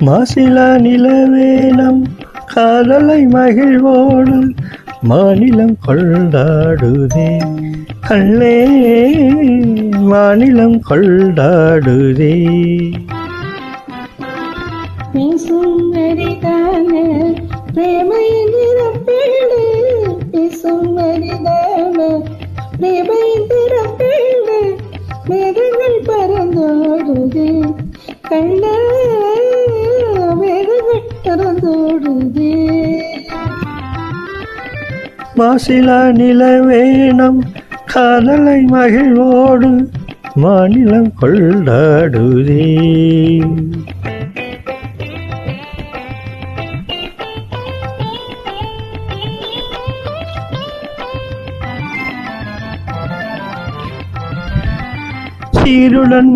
மாசிலா நிலவேனம் காதலை மகிழ்வோடு மாநிலம் கொண்டாடுதே கண்ணே, மாநிலம் கொண்டாடுதே. பேசும் அரிதான பிரேமை நிறப்பேடு, பேசும் அரிதான பிரேமை நிறப்பேடு, மேகங்கள் பறந்தோடுது கண்ண, மேகங்கள் பறந்தோடுது. மாசிலா நிலவேனம் காதலை மகிழ்வோடு மாநிலம் கொண்டாடுதே. சீருடன்